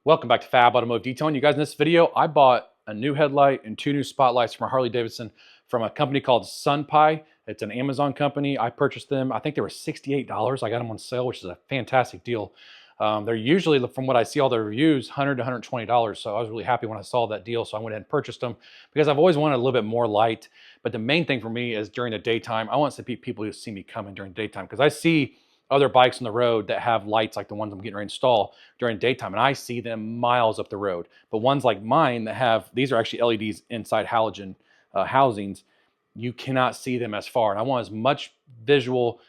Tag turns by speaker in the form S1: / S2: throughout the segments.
S1: Welcome back to Fab Automotive Detailing. You guys, in this video, I bought a new headlight and two new spotlights from a Harley Davidson from a company called SunPie. It's an Amazon company. I purchased them. I think they were $68. I got them on sale, which is a fantastic deal. They're usually, from what I see all the reviews, $100 to $120. So I was really happy when I saw that deal. So I went ahead and purchased them because I've always wanted a little bit more light. But the main thing for me is during the daytime, I want to see people who see me coming during the daytime, because I see other bikes on the road that have lights like the ones I'm getting ready to install during daytime, and I see them miles up the road. But ones like mine that have, these are actually LEDs inside halogen housings, you cannot see them as far. And I want as much visual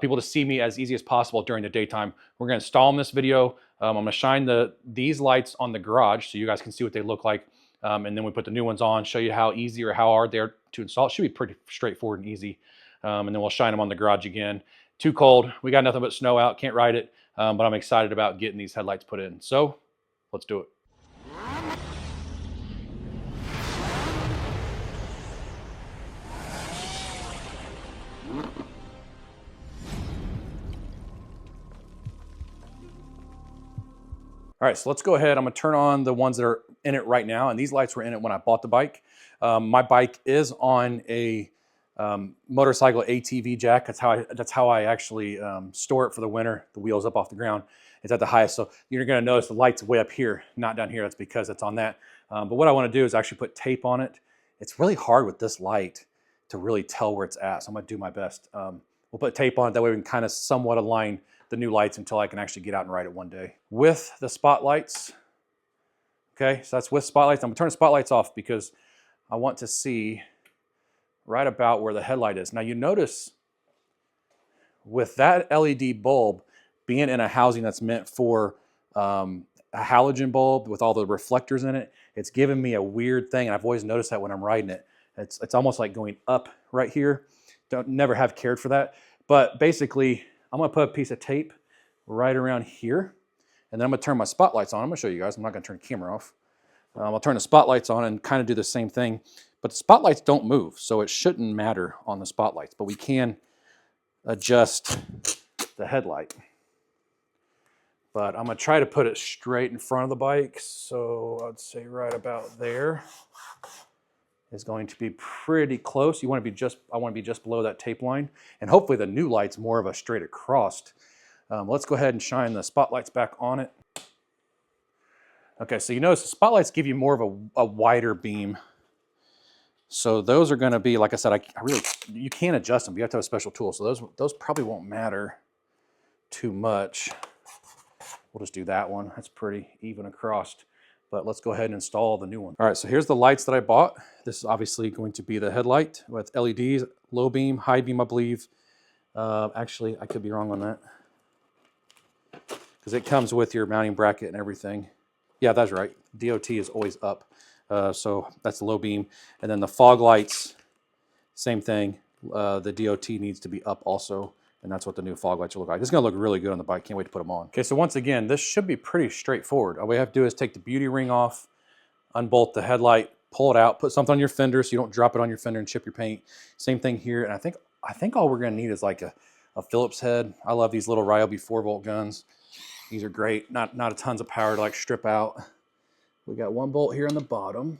S1: people to see me as easy as possible during the daytime. We're going to install in this video. I'm going to shine these lights on the garage so you guys can see what they look like. And then we put the new ones on, show you how easy or how hard they are to install. It should be pretty straightforward and easy. And then we'll shine them on the garage again. Too cold. We got nothing but snow out. Can't ride it. But I'm excited about getting these headlights put in. So let's do it. All right, so let's go ahead. I'm gonna turn on the ones that are in it right now. And these lights were in it when I bought the bike. My bike is on a motorcycle ATV jack. That's how I actually store it for the winter. The wheels up off the ground. It's at the highest. So you're gonna notice the light's way up here, not down here. That's because it's on that. But what I wanna do is actually put tape on it. It's really hard with this light to really tell where it's at. So I'm gonna do my best. We'll put tape on it. That way we can kind of somewhat align the new lights until I can actually get out and ride it one day. With the spotlights, okay, so that's with spotlights. I'm gonna turn the spotlights off because I want to see right about where the headlight is. Now you notice with that LED bulb being in a housing that's meant for a halogen bulb with all the reflectors in it, it's giving me a weird thing, and I've always noticed that when I'm riding it. It's almost like going up right here. Never have cared for that, but basically I'm gonna put a piece of tape right around here, and then I'm gonna turn my spotlights on. I'm gonna show you guys. I'm not gonna turn the camera off. I'll turn the spotlights on and kind of do the same thing, but the spotlights don't move, so it shouldn't matter on the spotlights, but we can adjust the headlight. But I'm gonna try to put it straight in front of the bike, so I'd say right about there is going to be pretty close. I want to be just below that tape line, and hopefully the new light's more of a straight across. Let's go ahead and shine the spotlights back on it. Okay, so you notice the spotlights give you more of a wider beam. So those are going to be, like I said, you can't adjust them. You have to have a special tool. So those probably won't matter too much. We'll just do that one. That's pretty even across. But let's go ahead and install the new one. All right, so here's the lights that I bought. This is obviously going to be the headlight with LEDs, low beam, high beam, I believe. Actually, I could be wrong on that, because it comes with your mounting bracket and everything. Yeah, that's right. DOT is always up. So that's the low beam. And then the fog lights, same thing. The DOT needs to be up also. And that's what the new fog lights will look like. This is gonna look really good on the bike. Can't wait to put them on. Okay, so once again, this should be pretty straightforward. All we have to do is take the beauty ring off, unbolt the headlight, pull it out, put something on your fender so you don't drop it on your fender and chip your paint. Same thing here. And I think all we're gonna need is like a Phillips head. I love these little Ryobi 4-volt guns. These are great. Not a tons of power to like strip out. We got one bolt here on the bottom.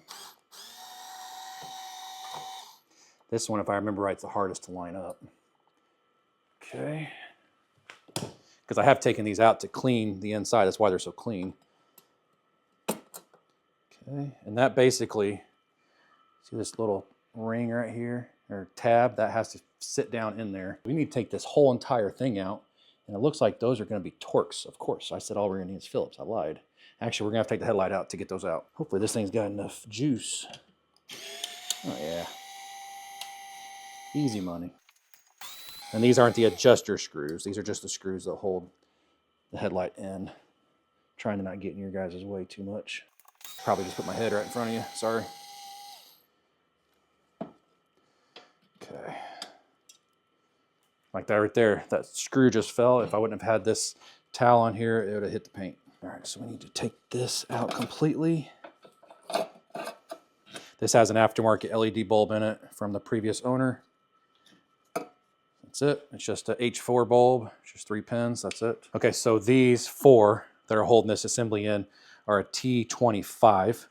S1: This one, if I remember right, is the hardest to line up. Okay, because I have taken these out to clean the inside. That's why they're so clean. Okay, and that basically, see this little ring right here, or tab, that has to sit down in there. We need to take this whole entire thing out, and it looks like those are going to be Torx, of course. I said all we're going to need is Phillips. I lied. Actually, we're going to have to take the headlight out to get those out. Hopefully this thing's got enough juice. Oh yeah, easy money. And these aren't the adjuster screws. These are just the screws that hold the headlight in. Trying to not get in your guys' way too much. Probably just put my head right in front of you. Sorry. Okay. Like that right there. That screw just fell. If I wouldn't have had this towel on here, it would have hit the paint. All right, so we need to take this out completely. This has an aftermarket LED bulb in it from the previous owner. That's it. It's just a H4 bulb, just 3 pins. That's it. Okay, so these 4 that are holding this assembly in are a T25.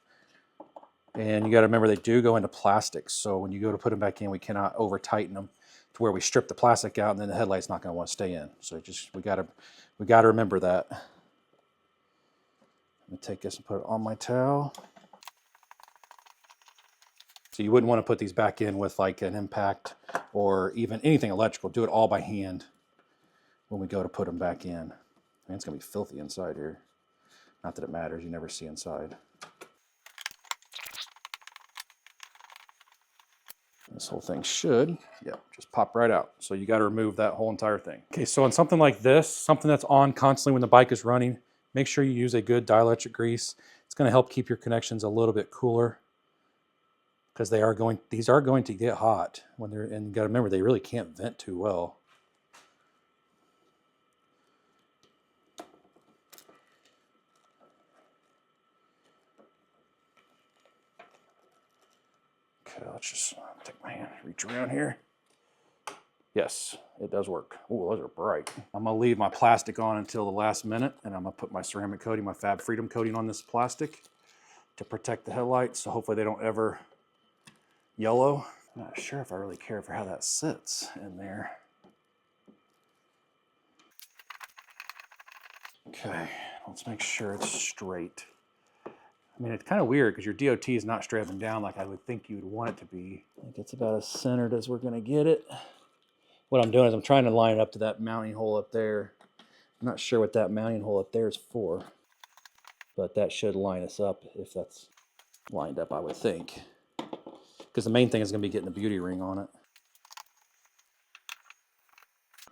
S1: And you got to remember they do go into plastic. So when you go to put them back in, we cannot over tighten them to where we strip the plastic out and then the headlight's not going to want to stay in. So just we got to remember that. Let me take this and put it on my towel. So you wouldn't want to put these back in with like an impact or even anything electrical. Do it all by hand when we go to put them back in. Man, it's going to be filthy inside here. Not that it matters. You never see inside. This whole thing should, just pop right out. So you got to remove that whole entire thing. Okay, so on something like this, something that's on constantly when the bike is running, make sure you use a good dielectric grease. It's going to help keep your connections a little bit cooler because these are going to get hot when they're, and you got to remember they really can't vent too well. Okay, let's just take my hand, reach around here. Yes, it does work. Oh, those are bright. I'm gonna leave my plastic on until the last minute, and I'm gonna put my ceramic coating, my Fab Freedom coating on this plastic to protect the headlights, so hopefully they don't ever yellow. I'm not sure if I really care for how that sits in there. Okay, let's make sure it's straight. I mean, it's kind of weird because your DOT is not straight up and down like I would think you'd want it to be. I think it's about as centered as we're gonna get it. What I'm doing is I'm trying to line it up to that mounting hole up there. I'm not sure what that mounting hole up there is for, but that should line us up if that's lined up, I would think. Because the main thing is going to be getting the beauty ring on it.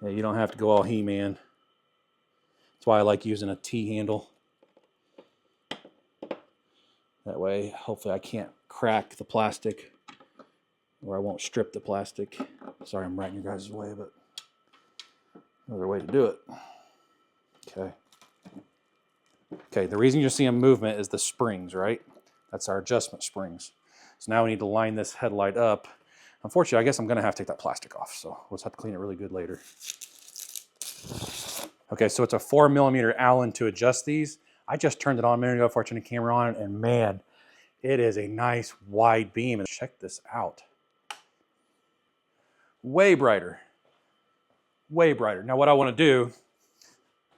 S1: Yeah, you don't have to go all He-Man. That's why I like using a T-handle. That way, hopefully I can't crack the plastic or I won't strip the plastic. Sorry I'm right in your guys' way, but another way to do it. Okay. Okay, the reason you're seeing movement is the springs, right? That's our adjustment springs. So now we need to line this headlight up. Unfortunately, I guess I'm gonna have to take that plastic off, so we'll just have to clean it really good later. Okay, so it's a 4mm Allen to adjust these. I just turned it on a minute ago before I turned the camera on, and man, it is a nice wide beam. And check this out. Way brighter. Way brighter. Now what I wanna do,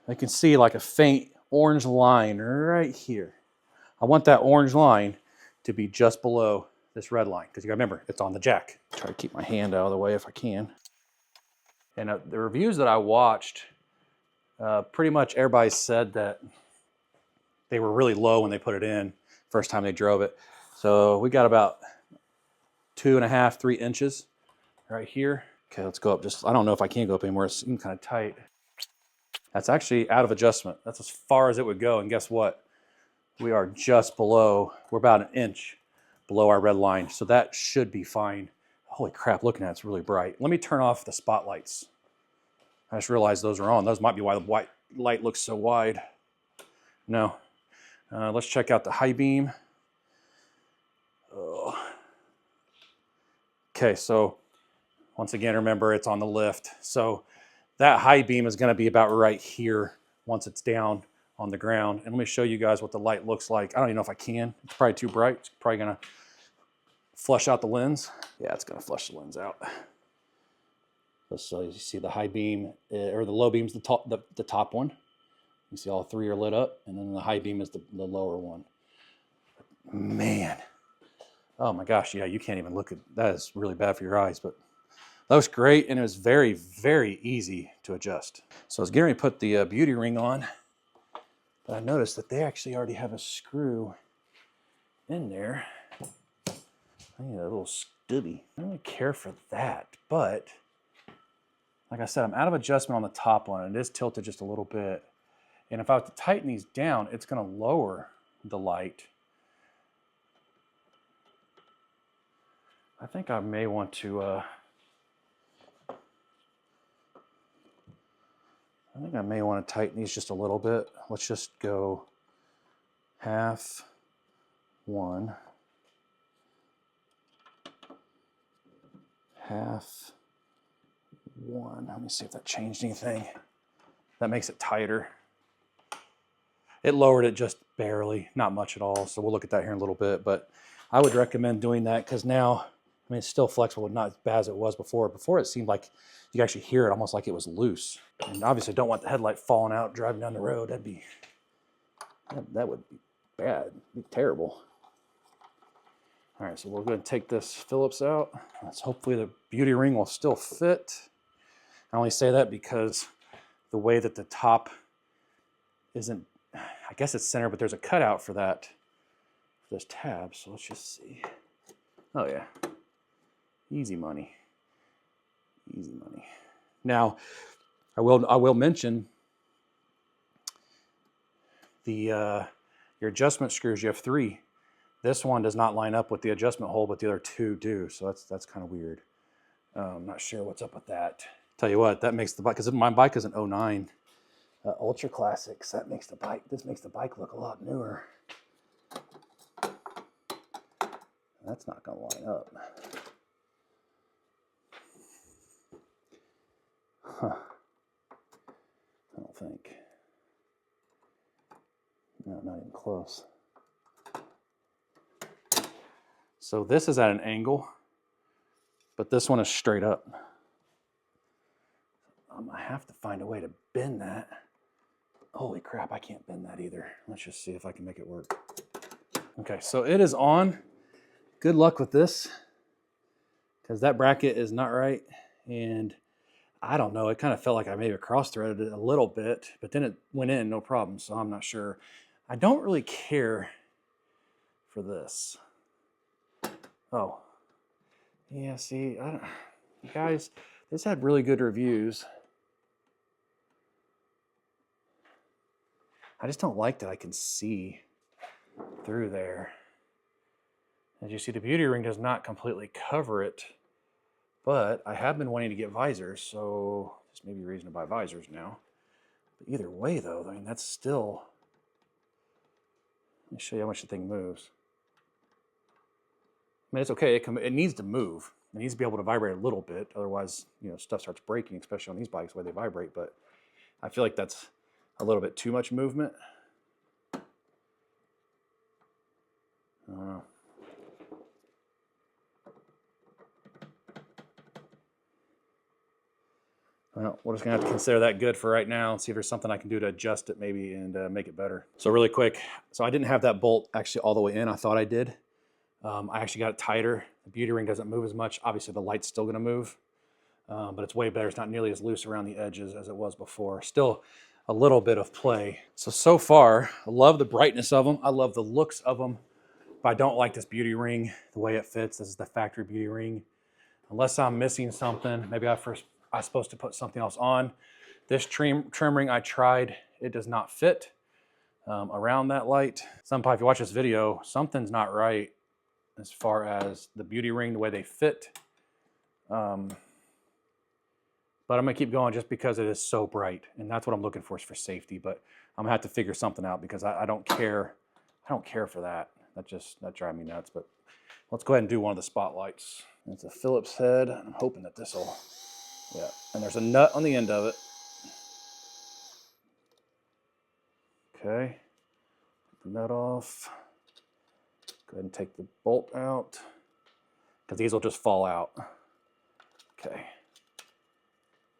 S1: I can see like a faint orange line right here. I want that orange line to be just below this red line, because you gotta remember, it's on the jack. Try to keep my hand out of the way if I can. And the reviews that I watched, pretty much everybody said that they were really low when they put it in, first time they drove it. So we got about 2.5, 3 inches right here. Okay, let's go up just, I don't know if I can go up anymore, it's kind of tight. That's actually out of adjustment. That's as far as it would go, and guess what? We are just below, we're about 1 inch below our red line, so that should be fine. Holy crap, looking at it's really bright. Let me turn off the spotlights. I just realized those are on. Those might be why the white light looks so wide. No. Let's check out the high beam. Oh. Okay, so once again, remember it's on the lift. So that high beam is gonna be about right here once it's down on the ground. And let me show you guys what the light looks like. I don't even know if I can. It's probably too bright. It's probably gonna flush out the lens. Yeah, it's gonna flush the lens out. So you see the high beam, or the low beam's the top one. You see all 3 are lit up, and then the high beam is the lower one. Man, oh my gosh, yeah, you can't even look at, that is really bad for your eyes, but that was great, and it was very, very easy to adjust. So I was getting ready to put the beauty ring on, but I noticed that they actually already have a screw in there. I need a little stubby. I don't really care for that, but like I said, I'm out of adjustment on the top one. It is tilted just a little bit. And if I have to tighten these down, it's gonna lower the light. I think I may want to, I think I may want to tighten these just a little bit. Let's just go 1/2, 1, 1/2, 1. Let me see if that changed anything. That makes it tighter. It lowered it just barely, not much at all. So we'll look at that here in a little bit, but I would recommend doing that because now, I mean, it's still flexible, not as bad as it was before. Before it seemed like you could actually hear it almost like it was loose. And obviously don't want the headlight falling out driving down the road. That would be bad, it'd be terrible. All right, so we're going to take this Phillips out. Hopefully the beauty ring will still fit. I only say that because the way that the top isn't, I guess it's centered, but there's a cutout for that, for this tab. So let's just see. Oh yeah, easy money, easy money. Now, I will mention the your adjustment screws. You have 3. This one does not line up with the adjustment hole, but the other 2 do. So that's kind of weird. I'm not sure what's up with that. Tell you what, that makes the bike, because my bike is an 09 Ultra Classics. This makes the bike look a lot newer. That's not going to line up. Huh. I don't think. No, not even close. So this is at an angle, but this one is straight up. I have to find a way to bend that. Holy crap, I can't bend that either. Let's just see if I can make it work. Okay, so it is on. Good luck with this, because that bracket is not right. And I don't know, it kind of felt like I maybe cross-threaded it a little bit, but then it went in, no problem, so I'm not sure. I don't really care for this. Oh, yeah, see, you guys, this had really good reviews. I just don't like that I can see through there. As you see, the beauty ring does not completely cover it, but I have been wanting to get visors, so this may be a reason to buy visors now. But either way, though, I mean, that's still, let me show you how much the thing moves. I mean, it's okay. It needs to move. It needs to be able to vibrate a little bit. Otherwise, you know, stuff starts breaking, especially on these bikes, the way they vibrate. But I feel like that's a little bit too much movement. I don't know. Well, we're just gonna have to consider that good for right now and see if there's something I can do to adjust it maybe and make it better. So really quick, so I didn't have that bolt actually all the way in. I thought I did. I actually got it tighter. The beauty ring doesn't move as much. Obviously the light's still gonna move, but it's way better. It's not nearly as loose around the edges as it was before. Still a little bit of play. So far, I love the brightness of them. I love the looks of them, but I don't like this beauty ring, the way it fits. This is the factory beauty ring. Unless I'm missing something, maybe I was supposed to put something else on. This trim ring I tried, it does not fit around that light. If you watch this video, something's not right as far as the beauty ring, the way they fit. But I'm gonna keep going just because it is so bright, and that's what I'm looking for, is for safety. But I'm gonna have to figure something out because I don't care. I don't care for that. That drives me nuts. But let's go ahead and do one of the spotlights. It's a Phillips head. I'm hoping that this will, yeah. And there's a nut on the end of it. Okay, take the nut off. Go ahead and take the bolt out, because these will just fall out. Okay,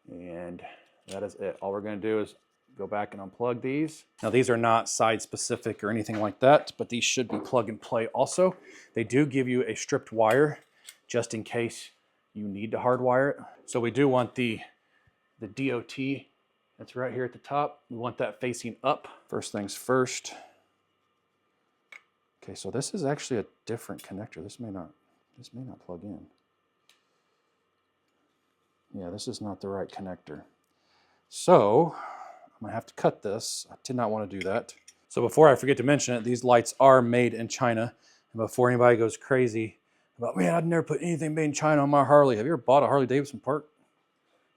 S1: and that is it. All we're going to do is go back and unplug these. Now these are not side specific or anything like that, but these should be plug and play also. They do give you a stripped wire just in case you need to hardwire it. So we do want the DOT that's right here at the top. We want that facing up. First things first. Okay, so this is actually a different connector. This may not plug in. Yeah, this is not the right connector. So I'm gonna have to cut this. I did not want to do that. So before I forget to mention it, these lights are made in China. And before anybody goes crazy about, man, I'd never put anything made in China on my Harley. Have you ever bought a Harley Davidson part?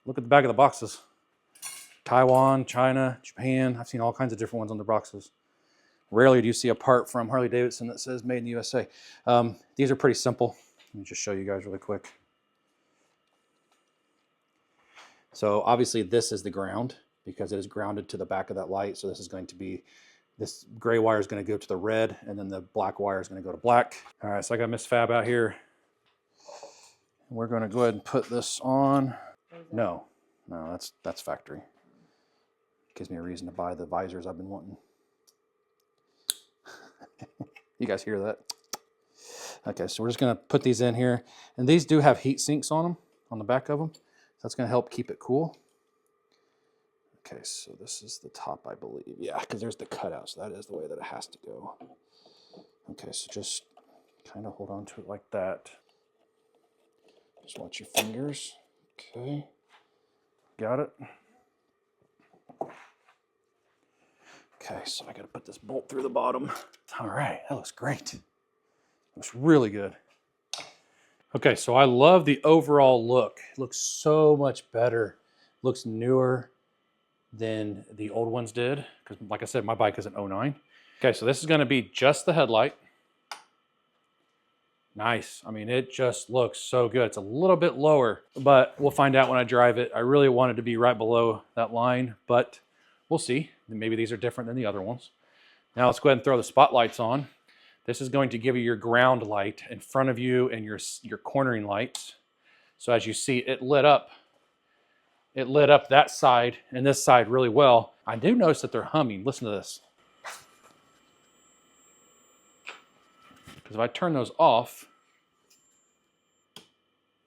S1: Look at the back of the boxes. Taiwan, China, Japan. I've seen all kinds of different ones on the boxes. Rarely do you see a part from Harley Davidson that says made in the USA. These are pretty simple. Let me just show you guys really quick. So obviously this is the ground because it is grounded to the back of that light. So this is going to be This gray wire is going to go to the red, and then the black wire is going to go to black. All right, so I got Miss Fab out here. We're going to go ahead and put this on. No, that's factory. Gives me a reason to buy the visors I've been wanting. You guys hear that? Okay, so we're just going to put these in here. And these do have heat sinks on them, on the back of them. So that's going to help keep it cool. Okay, so this is the top, I believe. Yeah, because there's the cutout, so that is the way that it has to go. Okay, so just kind of hold on to it like that. Just watch your fingers. Okay, got it. Okay, so I got to put this bolt through the bottom. All right, that looks great. Looks really good. Okay, so I love the overall look. It looks so much better. Looks newer than the old ones did, because like I said, my bike is an 09. Okay, so this is going to be just the headlight. Nice. I mean, it just looks so good. It's a little bit lower, but we'll find out when I drive it. I really want it to be right below that line, but we'll see. Maybe these are different than the other ones. Now let's go ahead and throw the spotlights on. This is going to give you your ground light in front of you and your cornering lights. So as you see, it lit up that side and this side really well. I do notice that they're humming. Listen to this. Because if I turn those off,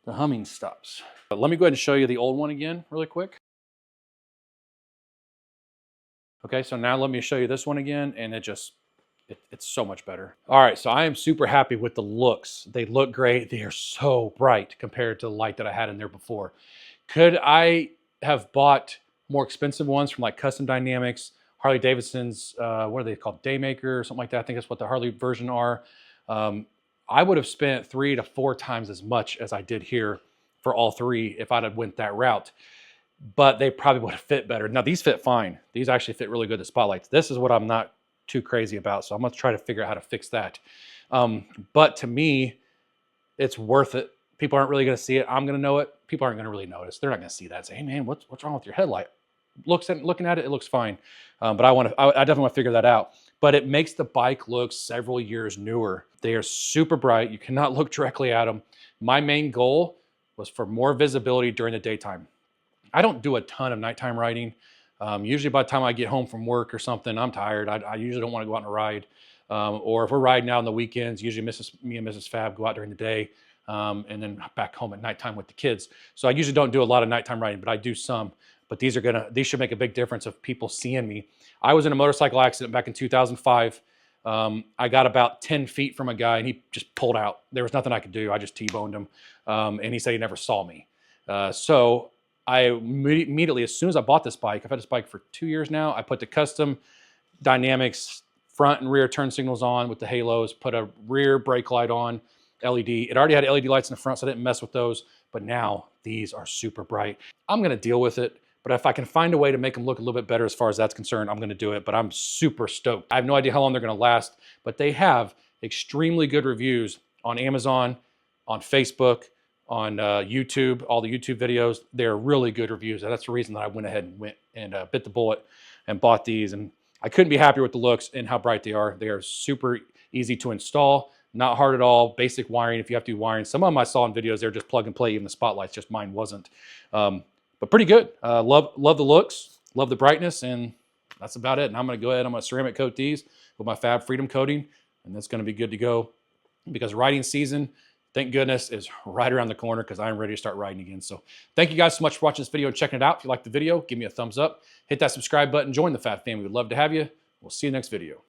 S1: the humming stops. But let me go ahead and show you the old one again really quick. Okay, so now let me show you this one again, and it's so much better. All right, so I am super happy with the looks. They look great. They are so bright compared to the light that I had in there before. Could I have bought more expensive ones from like Custom Dynamics, Harley Davidson's, what are they called, Daymaker or something like that? I think that's what the Harley version are. I would have spent 3 to 4 times as much as I did here for all three if I'd have went that route. But they probably would have fit better. Now these fit fine. These actually fit really good, the spotlights. This is what I'm not too crazy about, so I'm gonna try to figure out how to fix that. But to me, it's worth it. People aren't really gonna see it. I'm gonna know it. People aren't gonna really notice. They're not gonna see that and say, hey man, what's wrong with your headlight? Looking at it, it looks fine. But I definitely want to figure that out. But it makes the bike look several years newer. They are super bright. You cannot look directly at them. My main goal was for more visibility during the daytime. I don't do a ton of nighttime riding. Usually by the time I get home from work or something, I'm tired. I usually don't want to go out on a ride. Or if we're riding out on the weekends, usually me and Mrs. Fab go out during the day and then back home at nighttime with the kids. So I usually don't do a lot of nighttime riding, but I do some. But these should make a big difference of people seeing me. I was in a motorcycle accident back in 2005. I got about 10 feet from a guy and he just pulled out. There was nothing I could do. I just T-boned him. And he said he never saw me. So I immediately, as soon as I bought this bike, I've had this bike for 2 years now, I put the Custom Dynamics front and rear turn signals on with the halos, put a rear brake light on, LED. It already had LED lights in the front, so I didn't mess with those. But now these are super bright. I'm gonna deal with it. But if I can find a way to make them look a little bit better as far as that's concerned, I'm going to do it. But I'm super stoked. I have no idea how long they're going to last, but they have extremely good reviews on Amazon, on Facebook, on YouTube, all the YouTube videos. They're really good reviews. And that's the reason that I went ahead and bit the bullet and bought these. And I couldn't be happier with the looks and how bright they are. They are super easy to install, not hard at all. Basic wiring if you have to do wiring. Some of them I saw in videos, they're just plug and play, even the spotlights, just mine wasn't. But pretty good. Love the looks, love the brightness, and that's about it. And I'm going to go ahead, I'm going to ceramic coat these with my Fab Freedom coating, and that's going to be good to go because riding season, thank goodness, is right around the corner because I'm ready to start riding again. So thank you guys so much for watching this video and checking it out. If you liked the video, give me a thumbs up, hit that subscribe button, join the Fab family. We'd love to have you. We'll see you next video.